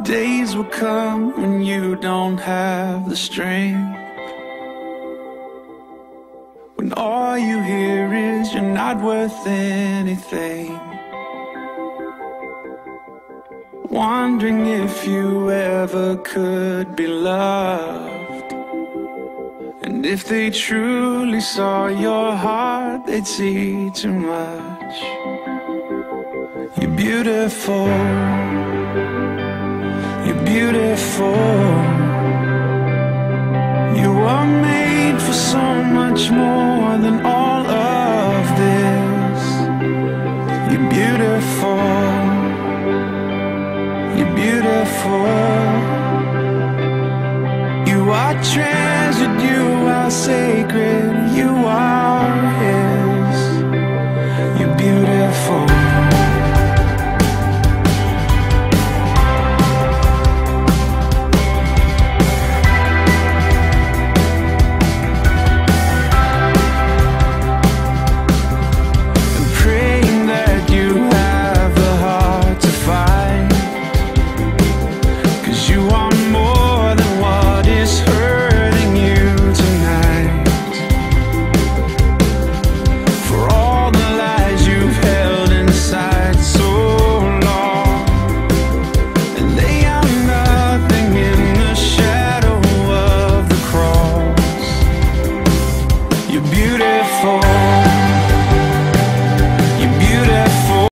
days will come when you don't have the strength, when all you hear is you're not worth anything, wondering if you ever could be loved. And if they truly saw your heart, they'd see too much. You're beautiful, you're beautiful. You are made for so much more than all of this. You're beautiful, you're beautiful. You are treasured, you are sacred, you are